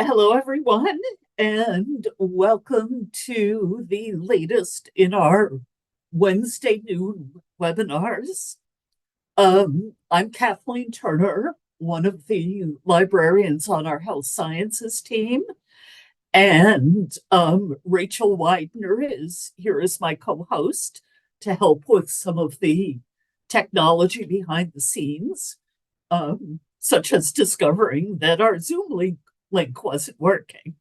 Hello, everyone, and welcome to the latest in our Wednesday noon webinars. I'm Kathleen Turner, one of the librarians on our health sciences team, and Rachel Widener is here as my co-host to help with some of the technology behind the scenes, such as discovering that our Zoom link wasn't working.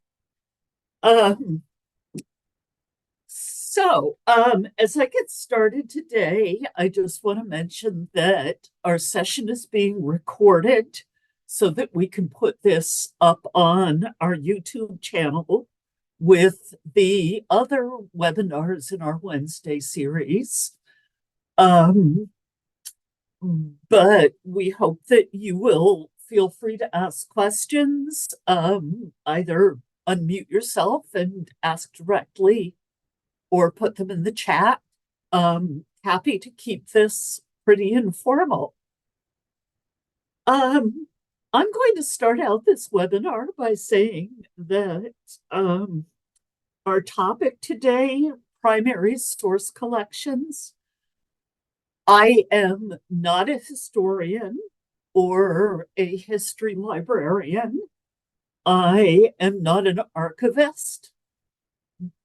Um, as I get started today, I just want to mention that our session is being recorded so that we can put this up on our YouTube channel with the other webinars in our Wednesday series. But we hope that you will feel free to ask questions, either unmute yourself and ask directly or put them in the chat. Happy to keep this pretty informal. I'm going to start out this webinar by saying that our topic today, primary source collections. I am not a historian or a history librarian. I am not an archivist,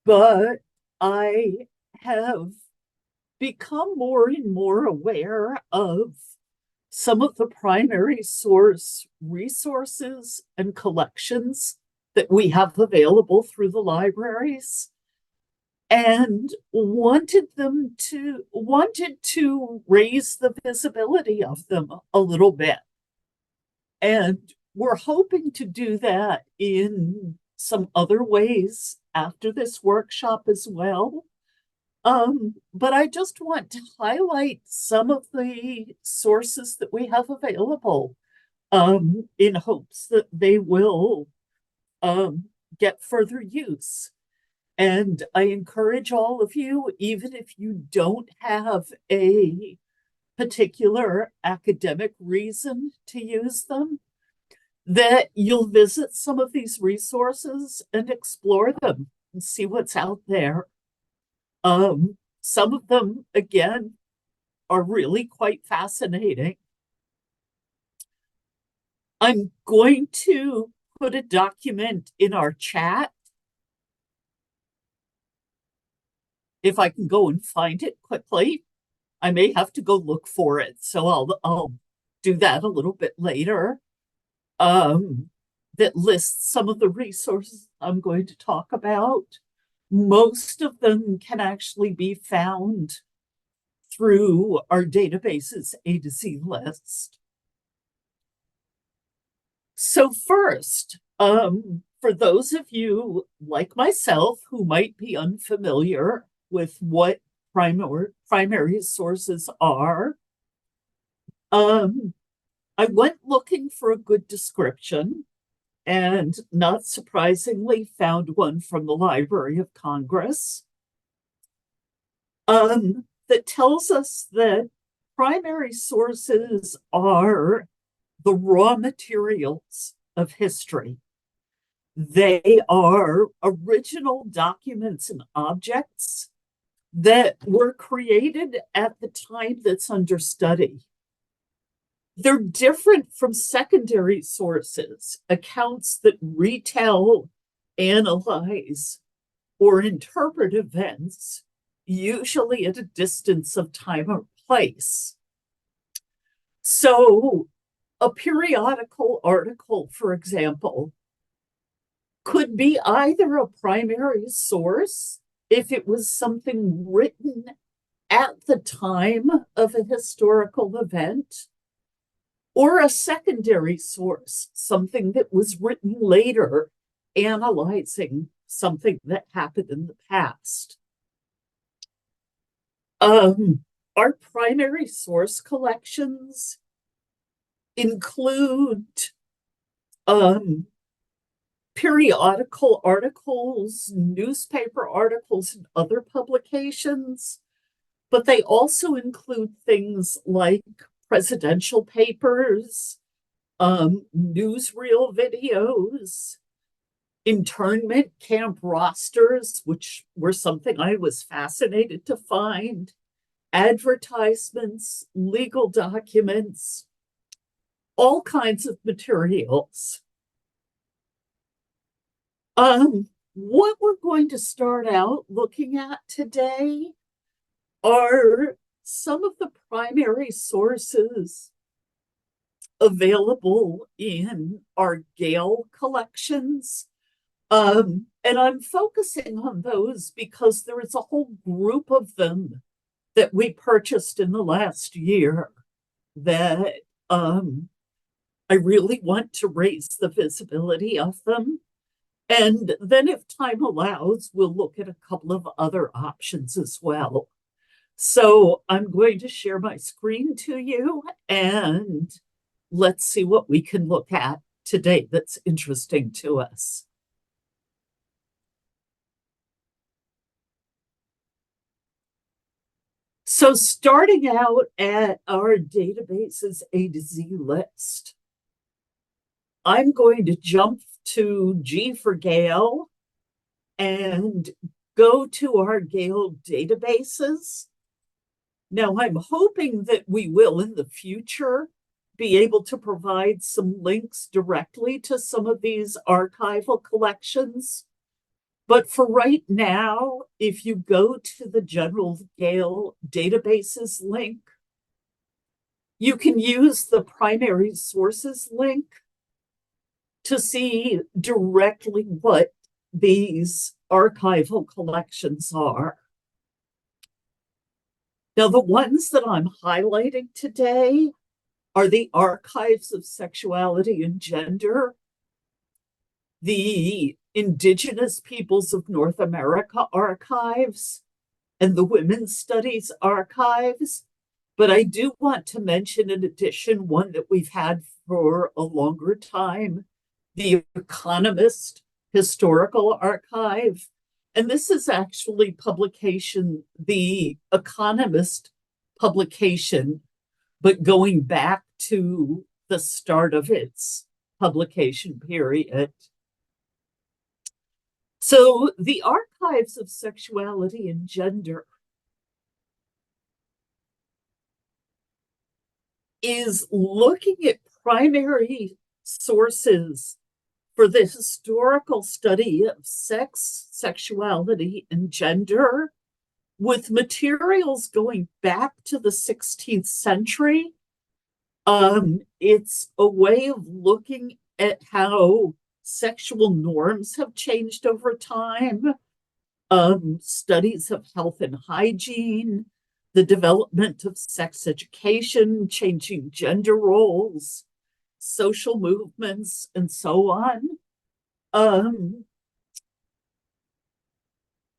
but I have become more and more aware of some of the primary source resources and collections that we have available through the libraries, and wanted to raise the visibility of them a little bit. And we're hoping to do that in some other ways after this workshop as well. But I just want to highlight some of the sources that we have available, in hopes that they will get further use. And I encourage all of you, even if you don't have a particular academic reason to use them, that you'll visit some of these resources and explore them and see what's out there. Some of them, again, are really quite fascinating. I'm going to put a document in our chat. If I can go and find it quickly, I may have to go look for it. So I'll do that a little bit later. That lists some of the resources I'm going to talk about. Most of them can actually be found through our database's A to Z list. So first, for those of you like myself who might be unfamiliar with what primary sources are, I went looking for a good description and, not surprisingly, found one from the Library of Congress, that tells us that primary sources are the raw materials of history. They are original documents and objects that were created at the time that's under study. They're different from secondary sources, accounts that retell, analyze, or interpret events, usually at a distance of time or place. So, a periodical article, for example, could be either a primary source if it was something written at the time of a historical event, or a secondary source, something that was written later, analyzing something that happened in the past. Our primary source collections include periodical articles, newspaper articles, and other publications, but they also include things like presidential papers, newsreel videos, internment camp rosters, which were something I was fascinated to find, advertisements, legal documents, all kinds of materials. What we're going to start out looking at today are some of the primary sources available in our Gale collections. And I'm focusing on those because there is a whole group of them that we purchased in the last year that I really want to raise the visibility of them. And then if time allows, we'll look at a couple of other options as well. So I'm going to share my screen to you and let's see what we can look at today that's interesting to us. So starting out at our database's A to Z list, I'm going to jump to G for Gale and go to our Gale databases. Now, I'm hoping that we will in the future be able to provide some links directly to some of these archival collections. But for right now, if you go to the General Gale databases link, you can use the primary sources link to see directly what these archival collections are. Now, the ones that I'm highlighting today are the Archives of Sexuality and Gender, the Indigenous Peoples of North America Archives, and the Women's Studies Archives. But I do want to mention, in addition, one that we've had for a longer time, the Economist Historical Archive. And this is actually publication, the Economist publication, but going back to the start of its publication period. So the Archives of Sexuality and Gender is looking at primary sources for the historical study of sex, sexuality, and gender, with materials going back to the 16th century. It's a way of looking at how sexual norms have changed over time, studies of health and hygiene, the development of sex education, changing gender roles, social movements, and so on.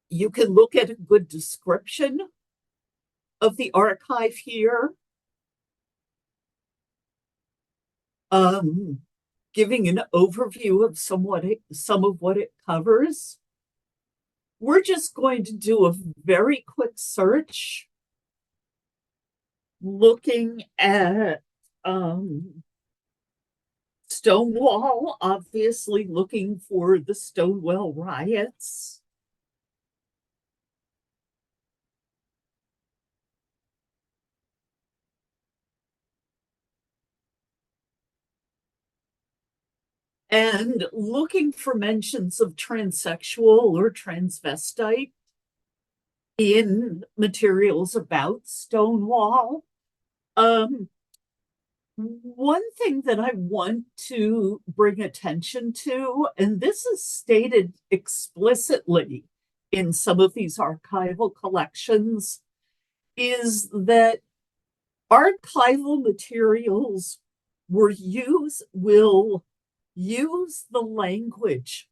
You can look at a good description of the archive here, giving an overview of some of what it covers. We're just going to do a very quick search looking at Stonewall, obviously looking for the Stonewall riots. And looking for mentions of transsexual or transvestite in materials about Stonewall. One thing that I want to bring attention to, and this is stated explicitly in some of these archival collections, is that archival materials will use the language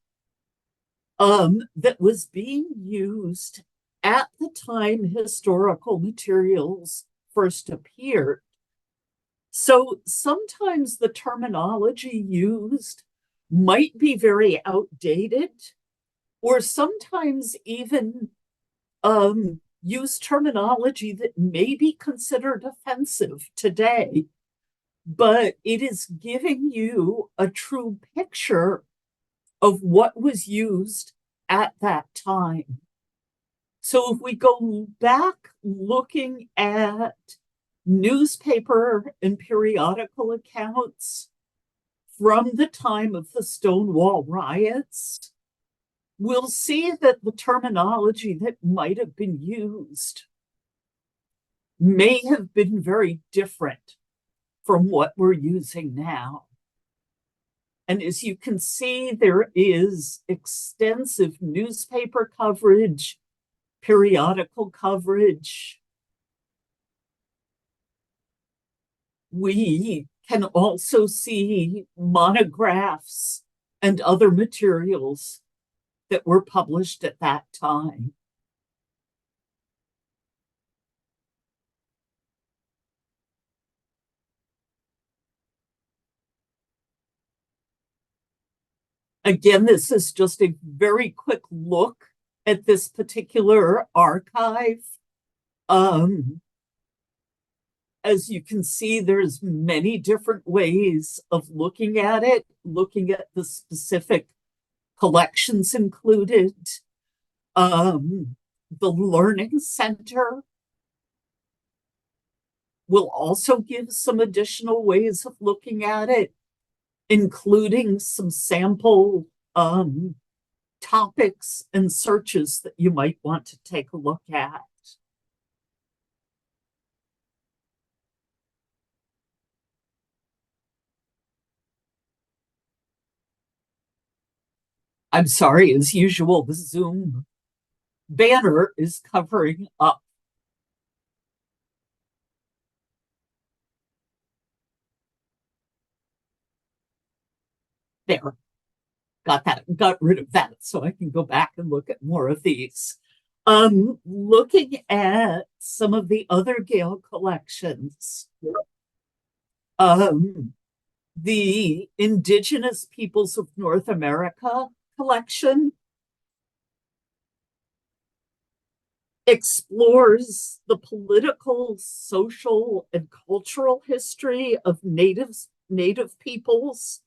that was being used at the time historical materials first appeared. So sometimes the terminology used might be very outdated, or sometimes even use terminology that may be considered offensive today, but it is giving you a true picture of what was used at that time. So if we go back looking at newspaper and periodical accounts from the time of the Stonewall riots, we'll see that the terminology that might have been used may have been very different from what we're using now. And as you can see, there is extensive newspaper coverage, periodical coverage. We can also see monographs and other materials that were published at that time. Again, this is just a very quick look at this particular archive. As you can see, there's many different ways of looking at it, looking at the specific collections included. The Learning Center will also give some additional ways of looking at it, including some sample topics and searches that you might want to take a look at. I'm sorry, as usual, the Zoom banner is covering up. There, got rid of that so I can go back and look at more of these. Looking at some of the other Gale collections, the Indigenous Peoples of North America collection explores the political, social, and cultural history of native peoples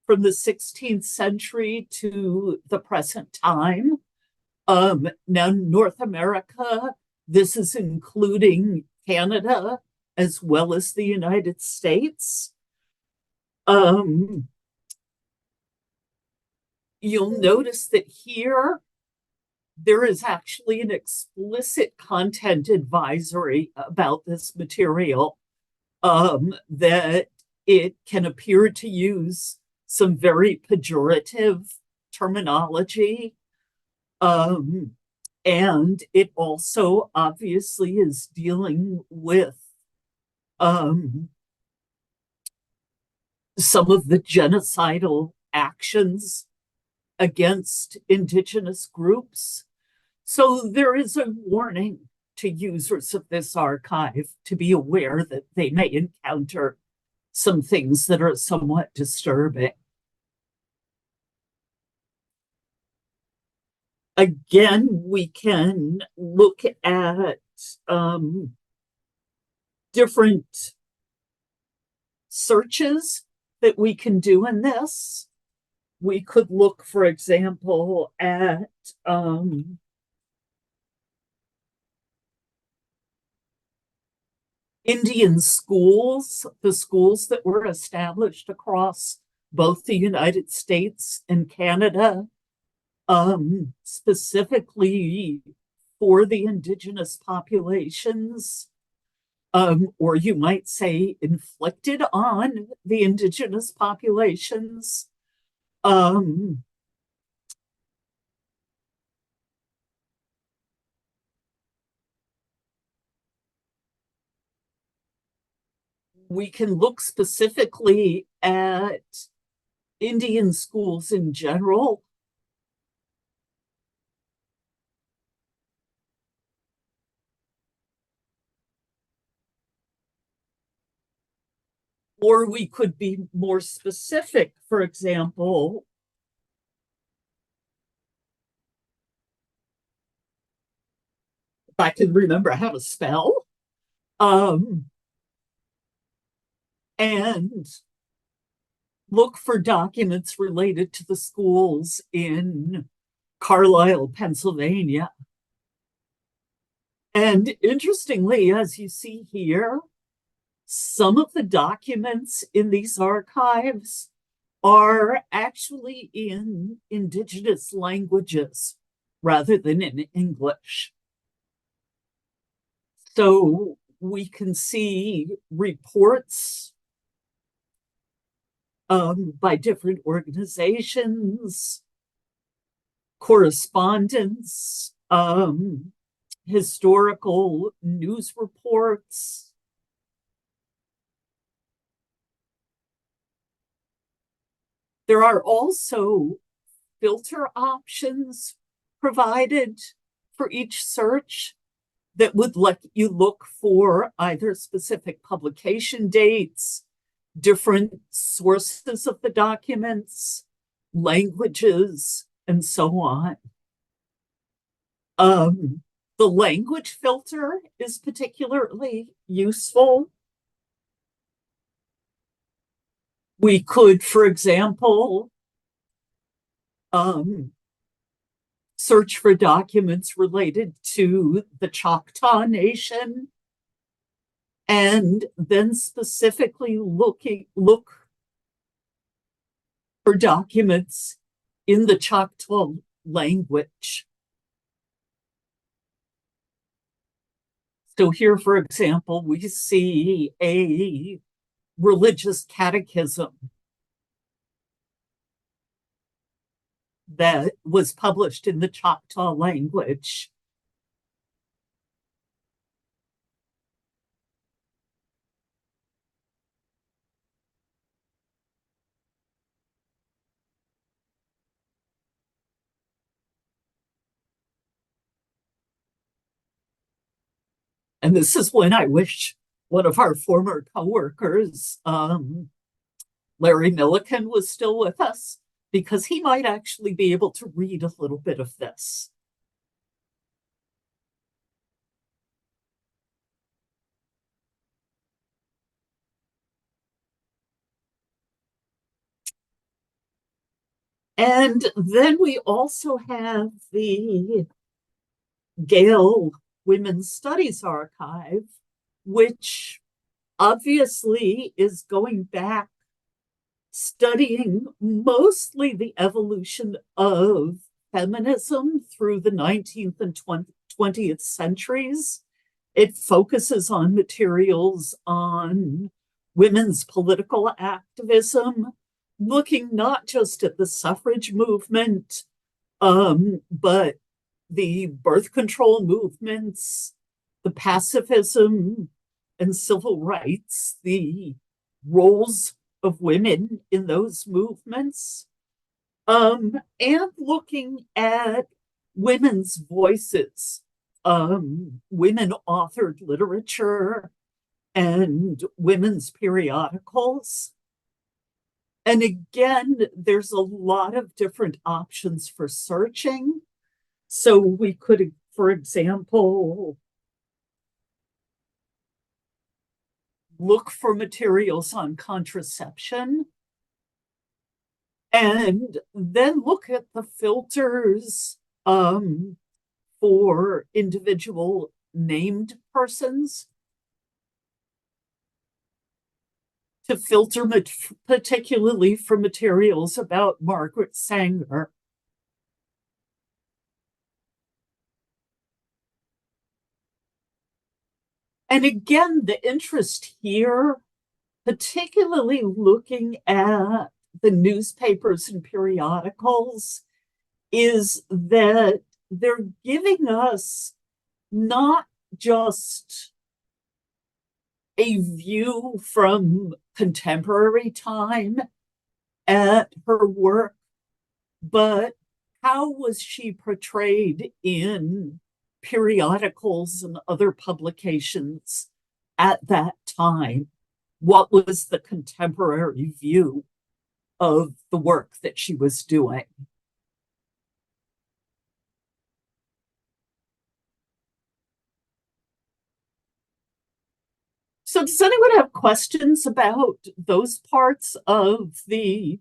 from the 16th century to the present time. Now, North America, this is including Canada as well as the United States. You'll notice that here there is actually an explicit content advisory about this material, that it can appear to use some very pejorative terminology. And it also obviously is dealing with some of the genocidal actions against Indigenous groups. So there is a warning to users of this archive to be aware that they may encounter some things that are somewhat disturbing. Again, we can look at different searches that we can do in this. We could look, for example, at Indian schools, the schools that were established across both the United States and Canada, specifically for the Indigenous populations, or you might say inflicted on the Indigenous populations. We can look specifically at Indian schools in general. Or we could be more specific, for example, if I can remember how to spell. And look for documents related to the schools in Carlisle, Pennsylvania. And interestingly, as you see here, some of the documents in these archives are actually in Indigenous languages rather than in English. So we can see reports by different organizations, correspondence, historical news reports. There are also filter options provided for each search that would let you look for either specific publication dates, different sources of the documents, languages, and so on. The language filter is particularly useful. We could, for example, search for documents related to the Choctaw Nation, and then specifically look for documents in the Choctaw language. So here, for example, we see a religious catechism that was published in the Choctaw language. And this is when I wish one of our former coworkers, Larry Milliken, was still with us, because he might actually be able to read a little bit of this. And then we also have the Gale Women's Studies Archive, which obviously is going back, studying mostly the evolution of feminism through the 19th and 20th centuries. It focuses on materials on women's political activism, looking not just at the suffrage movement, but the birth control movements, the pacifism and civil rights, the roles of women in those movements, and looking at women's voices, women authored literature and women's periodicals. And again, there's a lot of different options for searching. So we could, for example, look for materials on contraception, and then look at the filters for individual named persons to filter particularly for materials about Margaret Sanger. And again, the interest here, particularly looking at the newspapers and periodicals, is that they're giving us not just a view from contemporary time at her work, but how was she portrayed in periodicals and other publications at that time? What was the contemporary view of the work that she was doing? So does anyone have questions about those parts of the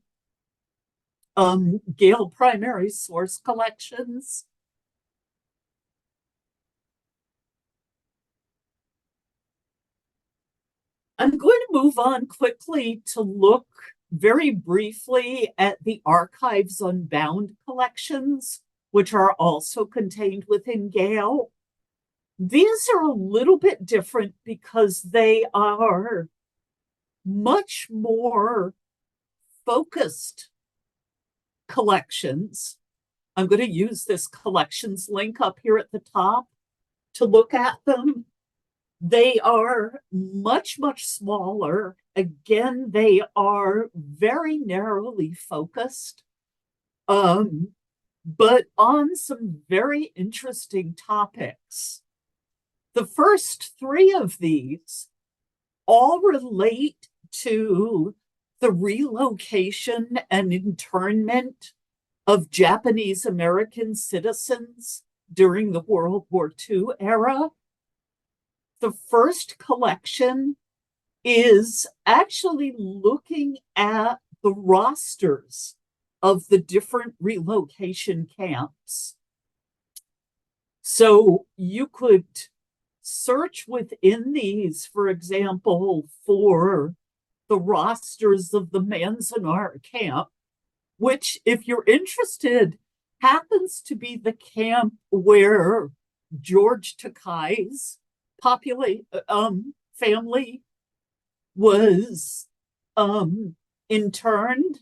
Gale primary source collections? I'm going to move on quickly to look very briefly at the Archives Unbound collections, which are also contained within Gale. These are a little bit different because they are much more focused collections. I'm going to use this collections link up here at the top to look at them. They are much, much smaller. Again, they are very narrowly focused, but on some very interesting topics. The first three of these all relate to the relocation and internment of Japanese American citizens during the World War II era. The first collection is actually looking at the rosters of the different relocation camps. So you could search within these, for example, for the rosters of the Manzanar camp, which, if you're interested, happens to be the camp where George Takei's family was interned,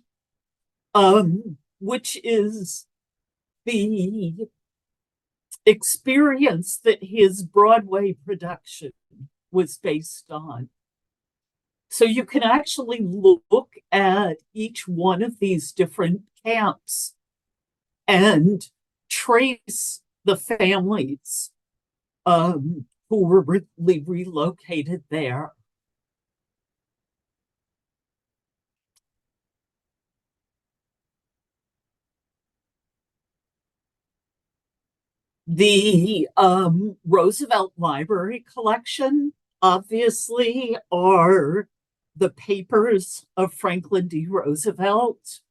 which is the experience that his Broadway production was based on. So you can actually look at each one of these different camps and trace the families who were relocated there. The Roosevelt Library collection, obviously, are the papers of Franklin D. Roosevelt,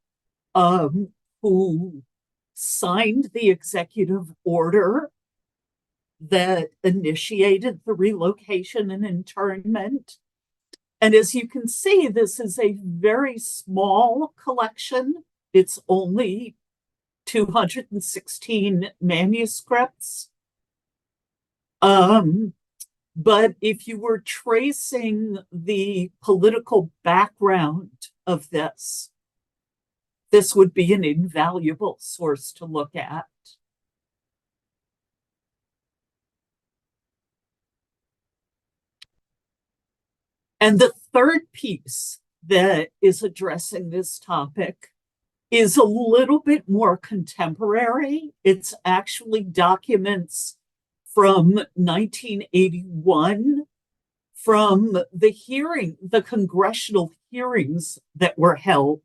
who signed the executive order that initiated the relocation and internment. And as you can see, this is a very small collection. It's only 216 manuscripts. But if you were tracing the political background of this would be an invaluable source to look at. And the third piece that is addressing this topic is a little bit more contemporary. It's actually documents from 1981 from the congressional hearings that were held,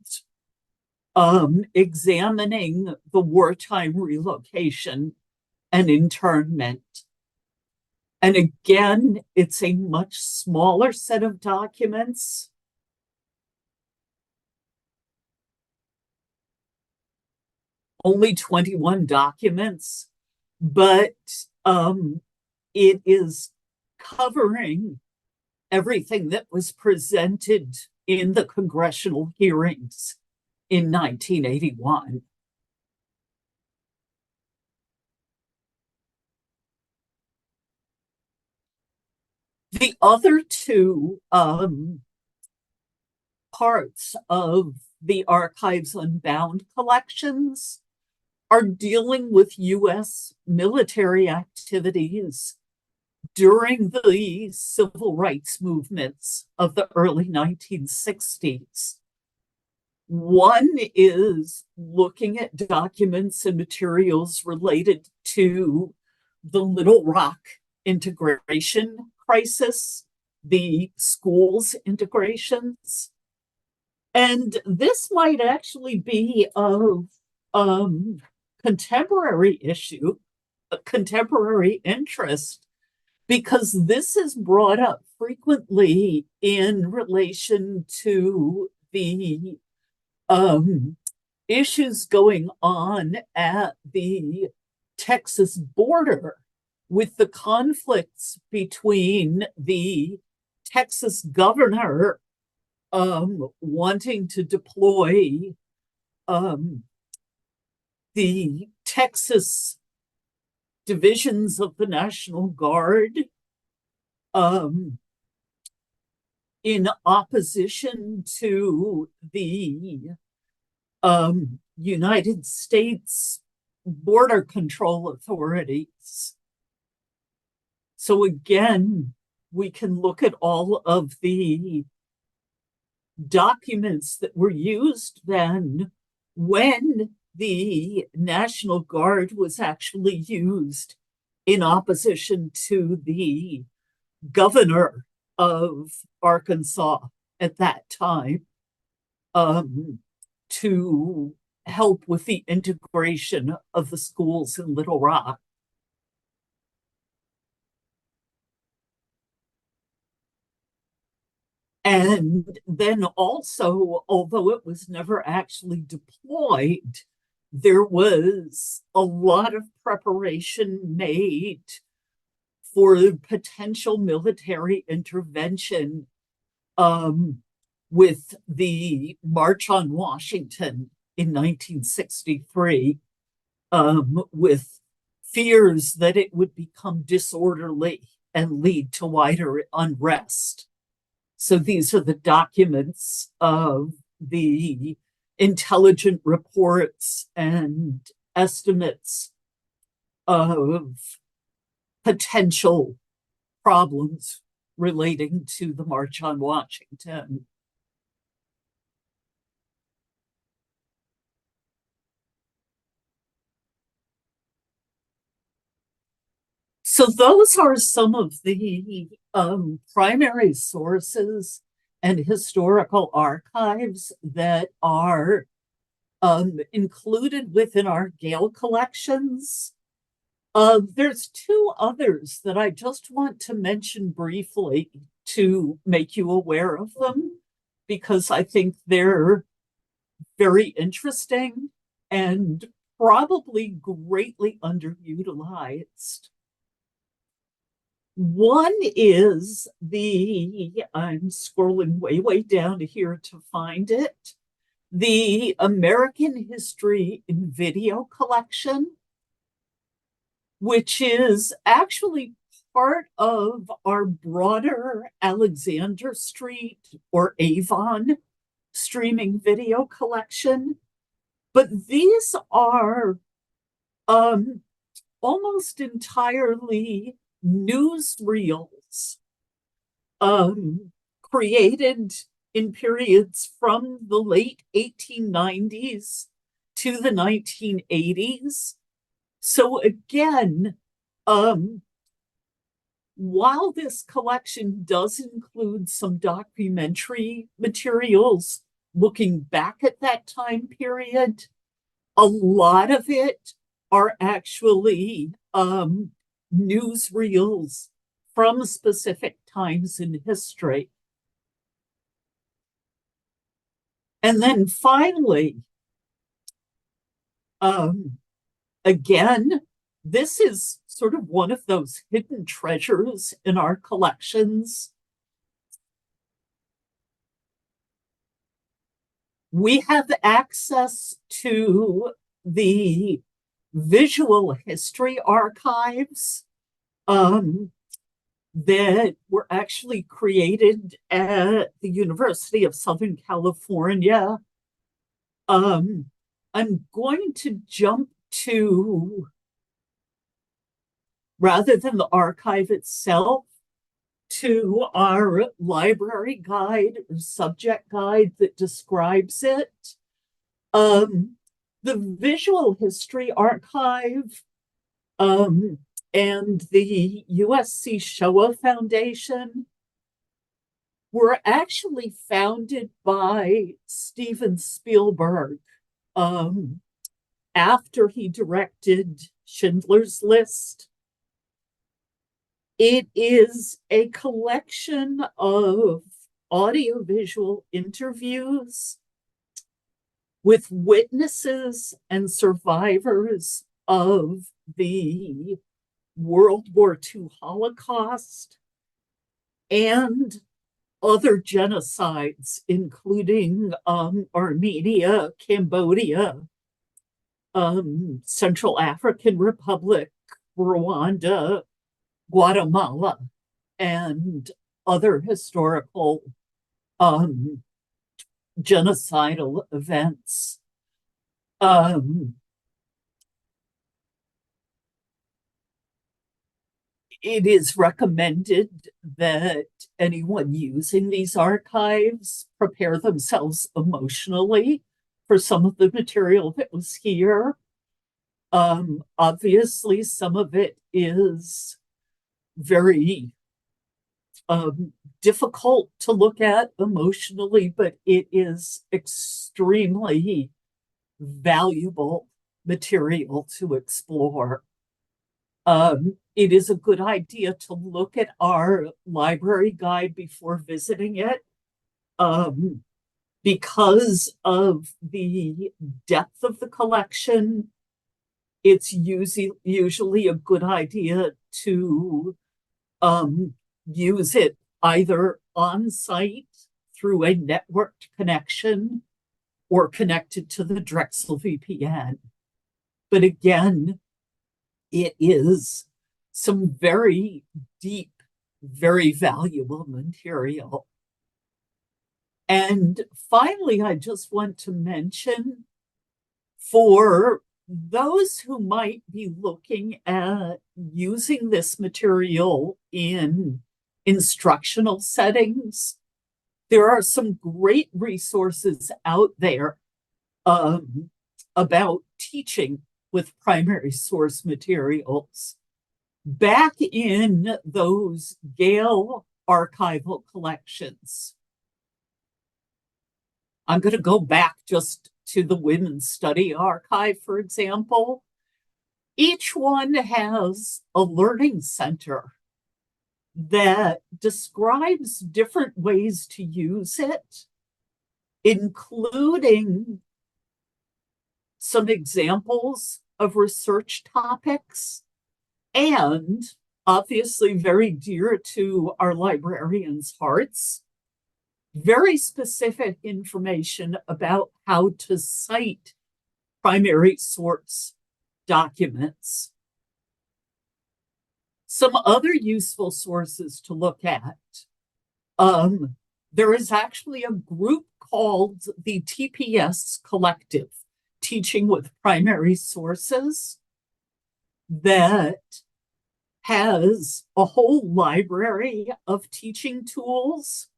examining the wartime relocation and internment. And again, it's a much smaller set of documents. Only 21 documents, but it is covering everything that was presented in the congressional hearings in 1981. The other two parts of the Archives Unbound collections are dealing with U.S. military activities during the civil rights movements of the early 1960s. One is looking at documents and materials related to the Little Rock integration crisis, the schools integrations. And this might actually be of contemporary issue, contemporary interest, because this is brought up frequently in relation to the issues going on at the Texas border with the conflicts between the Texas governor wanting to deploy the Texas divisions of the National Guard in opposition to the United States border control authorities. So again, we can look at all of the documents that were used then when the National Guard was actually used in opposition to the governor of Arkansas at that time to help with the integration of the schools in Little Rock. And then also, although it was never actually deployed, there was a lot of preparation made for potential military intervention with the March on Washington in 1963, with fears that it would become disorderly and lead to wider unrest. So these are the documents of the intelligent reports and estimates of potential problems relating to the March on Washington. So those are some of the primary sources and historical archives that are included within our Gale collections. There's two others that I just want to mention briefly to make you aware of them, because I think they're very interesting and probably greatly underutilized. One is I'm scrolling way down here to find it, the American History in Video collection, which is actually part of our broader Alexander Street or Avon streaming video collection. But these are almost entirely newsreels created in periods from the late 1890s to the 1980s. So again, while this collection does include some documentary materials looking back at that time period, a lot of it are actually newsreels from specific times in history. And then finally, again, this is sort of one of those hidden treasures in our collections. We have access to the visual history archives that were actually created at the University of Southern California. I'm going to jump to, rather than the archive itself, to our library guide or subject guide that describes it. The Visual History Archive and the USC Shoah Foundation were actually founded by Steven Spielberg after he directed Schindler's List. It is a collection of audiovisual interviews with witnesses and survivors of the World War II Holocaust and other genocides, including Armenia, Cambodia, Central African Republic, Rwanda, Guatemala, and other historical genocidal events. It is recommended that anyone using these archives prepare themselves emotionally for some of the material that was here. Obviously, some of it is very difficult to look at emotionally, but it is extremely valuable material to explore. It is a good idea to look at our library guide before visiting it, because of the depth of the collection. It's usually a good idea to use it either on site through a networked connection or connected to the Drexel VPN. But again, it is some very deep, very valuable material. And finally, I just want to mention, for those who might be looking at using this material in instructional settings, there are some great resources out there about teaching with primary source materials. Back in those Gale archival collections, I'm going to go back just to the Women's Study Archive, for example. Each one has a learning center that describes different ways to use it, including some examples of research topics, and obviously very dear to our librarians' hearts, very specific information about how to cite primary source documents. Some other useful sources to look at. There is actually a group called the TPS Collective, Teaching with Primary Sources, that has a whole library of teaching tools,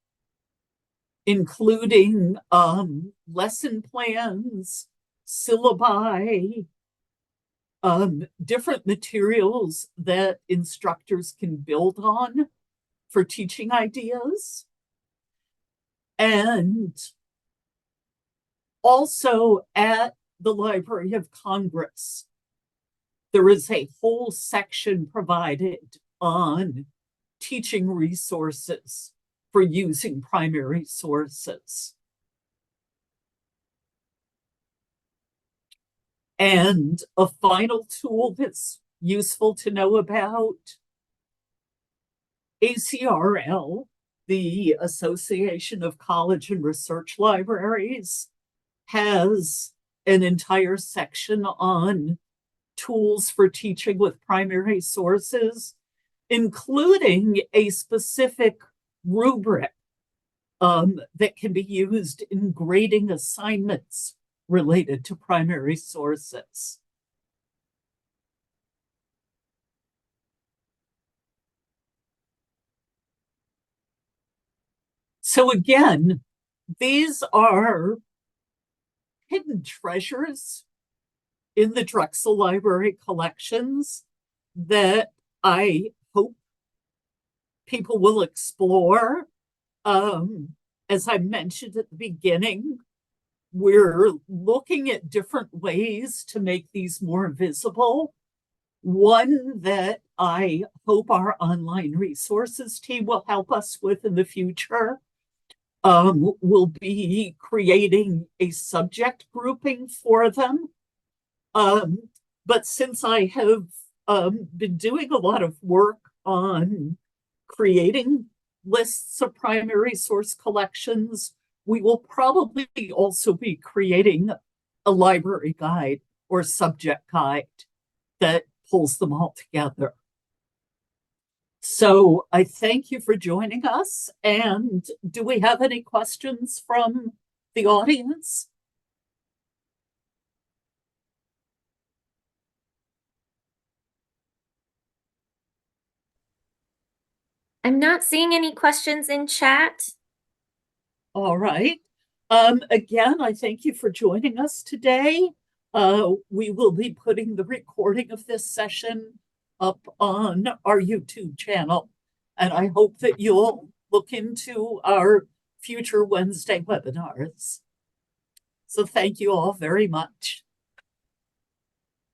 including lesson plans, syllabi, different materials that instructors can build on for teaching ideas. And also at the Library of Congress, there is a whole section provided on teaching resources for using primary sources. And a final tool that's useful to know about, ACRL, the Association of College and Research Libraries, has an entire section on tools for teaching with primary sources, including a specific rubric that can be used in grading assignments related to primary sources. So again, these are hidden treasures in the Drexel Library collections that I hope people will explore. As I mentioned at the beginning, we're looking at different ways to make these more visible. One that I hope our online resources team will help us with in the future will be creating a subject grouping for them. But since I have been doing a lot of work on creating lists of primary source collections, we will probably also be creating a library guide or subject guide that pulls them all together. So I thank you for joining us. And do we have any questions from the audience? I'm not seeing any questions in chat. All right. Again, I thank you for joining us today. We will be putting the recording of this session up on our YouTube channel, and I hope that you'll look into our future Wednesday webinars. So thank you all very much.